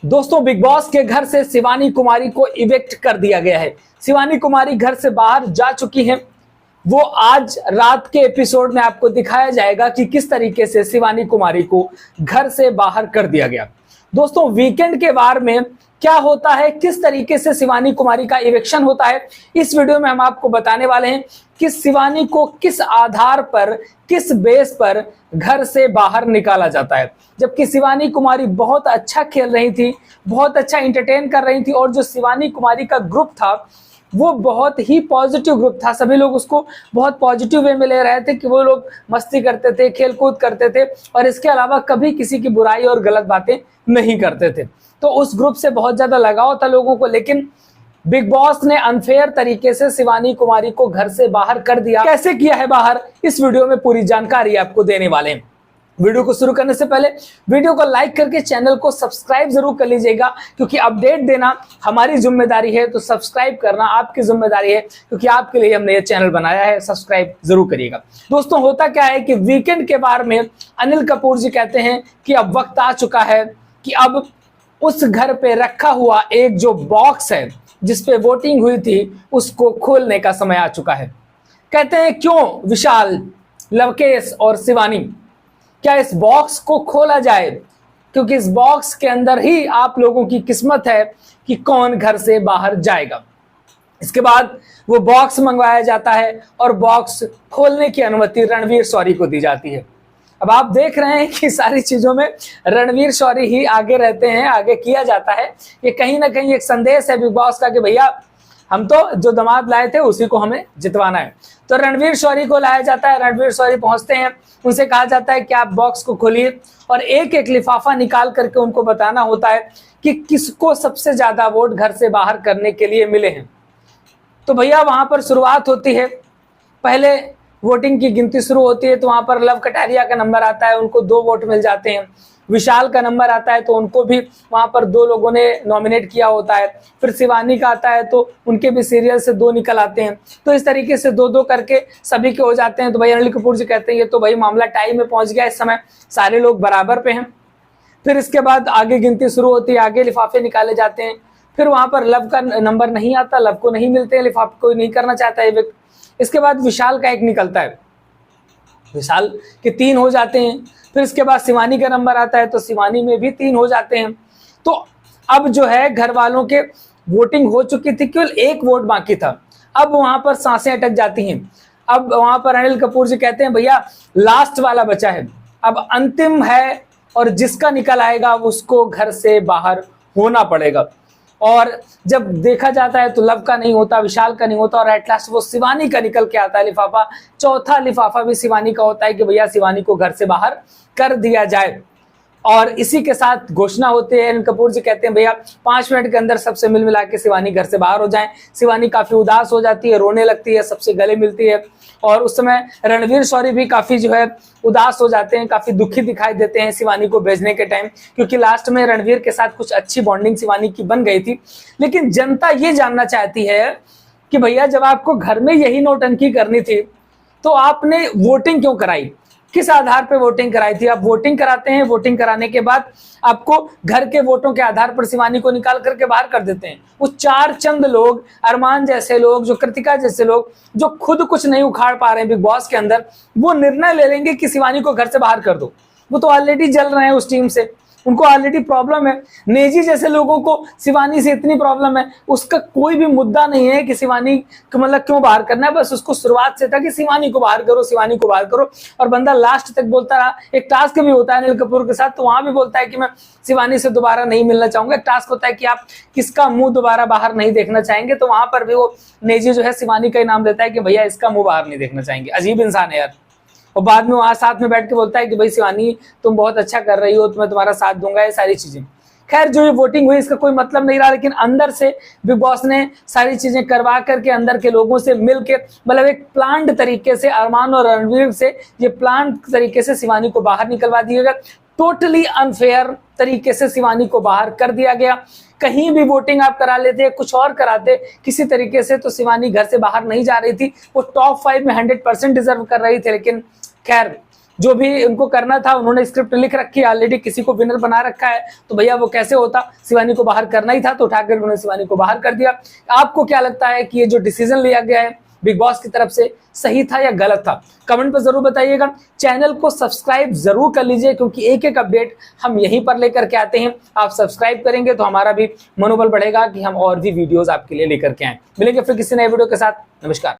दोस्तों, big boss के घर से शिवानी कुमारी को इवेक्ट कर दिया गया है। शिवानी कुमारी घर से बाहर जा चुकी हैं। वो आज रात के एपिसोड में आपको दिखाया जाएगा कि किस तरीके से शिवानी कुमारी को घर से बाहर कर दिया गया। दोस्तों, वीकेंड के वार में क्या होता है, किस तरीके से शिवानी कुमारी का इवेक्शन होता है, इस वीडियो में हम आपको बताने वाले हैं कि शिवानी को किस आधार पर, किस बेस पर घर से बाहर निकाला जाता है। जबकि शिवानी कुमारी बहुत अच्छा खेल रही थी, बहुत अच्छा एंटरटेन कर रही थी और जो शिवानी कुमारी का ग्रुप था वो बहुत ही पॉजिटिव ग्रुप था। सभी लोग उसको बहुत पॉजिटिव वे में ले रहे थे कि वो लोग मस्ती करते थे, खेल कूद करते थे और इसके अलावा कभी किसी की बुराई और गलत बातें नहीं करते थे। तो उस ग्रुप से बहुत ज्यादा लगाव था लोगों को। लेकिन बिग बॉस ने अनफेयर तरीके से शिवानी कुमारी को घर से बाहर कर दिया। कैसे किया है बाहर, इस वीडियो में पूरी जानकारी आपको देने वाले हैं। वीडियो को शुरू करने से पहले वीडियो को लाइक करके चैनल को सब्सक्राइब जरूर कर लीजिएगा, क्योंकि अपडेट देना हमारी जिम्मेदारी है, तो सब्सक्राइब करना आपकी जिम्मेदारी है, क्योंकि आपके लिए हमने ये चैनल बनाया है। सब्सक्राइब जरूर करिएगा। दोस्तों, होता क्या है कि वीकेंड के बारे में अनिल कपूर जी कहते हैं कि अब वक्त आ चुका है कि अब उस घर पे रखा हुआ एक जो बॉक्स है जिसपे वोटिंग हुई थी उसको खोलने का समय आ चुका है। कहते हैं, क्यों विशाल, लवकेश और शिवानी, क्या इस बॉक्स को खोला जाए, क्योंकि इस बॉक्स के अंदर ही आप लोगों की किस्मत है कि कौन घर से बाहर जाएगा। इसके बाद वो बॉक्स मंगवाया जाता है और बॉक्स खोलने की अनुमति रणवीर शौरी को दी जाती है। अब आप देख रहे हैं कि सारी चीजों में रणवीर शौरी ही आगे रहते हैं, आगे किया जाता है। ये कहीं ना कहीं एक संदेश है बिग बॉस का कि भैया हम तो जो दामाद लाए थे उसी को हमें जितवाना है। तो रणवीर शौरी को लाया जाता है। रणवीर शौरी पहुंचते हैं, उनसे कहा जाता है कि आप बॉक्स को खोलिए और एक एक लिफाफा निकाल करके उनको बताना होता है कि किसको सबसे ज्यादा वोट घर से बाहर करने के लिए मिले हैं। तो भैया वहां पर शुरुआत होती है, पहले वोटिंग की गिनती शुरू होती है। तो वहां पर लव कटारिया का नंबर आता है, उनको 2 वोट मिल जाते हैं। विशाल का नंबर आता है तो उनको भी वहां पर 2 लोगों ने नॉमिनेट किया होता है। फिर शिवानी का आता है तो उनके भी सीरियल से 2 निकल आते हैं। तो इस तरीके से 2-2 करके सभी के हो जाते हैं। तो भाई अनिल कपूर जी कहते हैं ये तो भाई मामला टाई में पहुंच गया, इस समय सारे लोग बराबर पे हैं। फिर इसके बाद आगे गिनती शुरू होती है, आगे लिफाफे निकाले जाते हैं। फिर वहां पर लव का नंबर नहीं आता, लव को नहीं मिलते हैं लिफाफे, कोई नहीं करना चाहता है व्यक्ति। इसके बाद विशाल का एक निकलता है, विशाल के 3 हो जाते हैं। फिर इसके बाद शिवानी का नंबर आता है तो शिवानी में भी 3 हो जाते हैं। तो अब जो है घर वालों के वोटिंग हो चुकी थी, केवल 1 वोट बाकी था। अब वहां पर सांसें अटक जाती हैं। अब वहां पर अनिल कपूर जी कहते हैं भैया लास्ट वाला बचा है, अब अंतिम है और जिसका निकल आएगा उसको घर से बाहर होना पड़ेगा। और जब देखा जाता है तो लव का नहीं होता, विशाल का नहीं होता और एट लास्ट वो शिवानी का निकल के आता है लिफाफा। चौथा लिफाफा भी शिवानी का होता है कि भैया शिवानी को घर से बाहर कर दिया जाए। और इसी के साथ घोषणा होती है। अनिल कपूर जी कहते हैं भैया 5 मिनट के अंदर सबसे मिल मिला के शिवानी घर से बाहर हो जाए। शिवानी काफी उदास हो जाती है, रोने लगती है, सबसे गले मिलती है। और उस समय रणवीर शौरी भी काफी जो है उदास हो जाते हैं, काफी दुखी दिखाई देते हैं शिवानी को भेजने के टाइम, क्योंकि लास्ट में रणवीर के साथ कुछ अच्छी बॉन्डिंग शिवानी की बन गई थी। लेकिन जनता ये जानना चाहती है कि भैया जब आपको घर में यही नौटंकी करनी थी तो आपने वोटिंग क्यों कराई, किस आधार पर वोटिंग कराई थी। आप वोटिंग कराते हैं, वोटिंग कराने के बाद आपको घर के वोटों के आधार पर शिवानी को निकाल करके बाहर कर देते हैं। वो 4 चंद लोग, अरमान जैसे लोग, जो कृतिका जैसे लोग, जो खुद कुछ नहीं उखाड़ पा रहे हैं बिग बॉस के अंदर, वो निर्णय ले लेंगे कि शिवानी को घर से बाहर कर दो। वो तो ऑलरेडी जल रहे हैं उस टीम से, उनको ऑलरेडी प्रॉब्लम है। नेजी जैसे लोगों को शिवानी से इतनी प्रॉब्लम है, उसका कोई भी मुद्दा नहीं है कि शिवानी को मतलब क्यों बाहर करना है। बस उसको शुरुआत से था कि शिवानी को बाहर करो, शिवानी को बाहर करो। और बंदा लास्ट तक बोलता रहा। एक टास्क भी होता है अनिल कपूर के साथ, तो वहां भी बोलता है कि मैं शिवानी से दोबारा नहीं मिलना चाहूंगा। एक टास्क होता है कि आप किसका मुंह दोबारा बाहर नहीं देखना चाहेंगे, तो वहां पर भी वो नेजी जो है शिवानी का ही नाम लेता है कि भैया इसका मुंह बाहर नहीं देखना चाहेंगे। अजीब इंसान है यार। और बाद में वहां साथ में बैठ के बोलता है कि भाई शिवानी तुम बहुत अच्छा कर रही हो, तो मैं तुम्हारा साथ दूंगा, ये सारी चीजें। खैर जो ये वोटिंग हुई इसका कोई मतलब नहीं रहा, लेकिन अंदर से बिग बॉस ने सारी चीजें करवा करके अंदर के लोगों से मिल के, मतलब एक प्लान्ड तरीके से अरमान और रणवीर से ये प्लान्ड तरीके से शिवानी को बाहर निकलवा दिया गया। टोटली अनफेयर तरीके से शिवानी को बाहर कर दिया गया। कहीं भी वोटिंग आप करा लेते, कुछ और कराते किसी तरीके से, तो शिवानी घर से बाहर नहीं जा रही थी। वो टॉप 5 में 100% डिजर्व कर रही थी। लेकिन खैर जो भी उनको करना था उन्होंने स्क्रिप्ट लिख रखी है ऑलरेडी, किसी को विनर बना रखा है, तो भैया वो कैसे होता, शिवानी को बाहर करना ही था तो उठाकर उन्होंने शिवानी को बाहर कर दिया। आपको क्या लगता है कि ये जो डिसीजन लिया गया है बिग बॉस की तरफ से सही था या गलत था? कमेंट पर जरूर बताइएगा। चैनल को सब्सक्राइब जरूर कर लीजिए क्योंकि एक एक अपडेट हम यहीं पर लेकर के आते हैं। आप सब्सक्राइब करेंगे तो हमारा भी मनोबल बढ़ेगा कि हम और भी वीडियोस आपके लिए लेकर के आएं। मिलेंगे फिर किसी नए वीडियो के साथ। नमस्कार।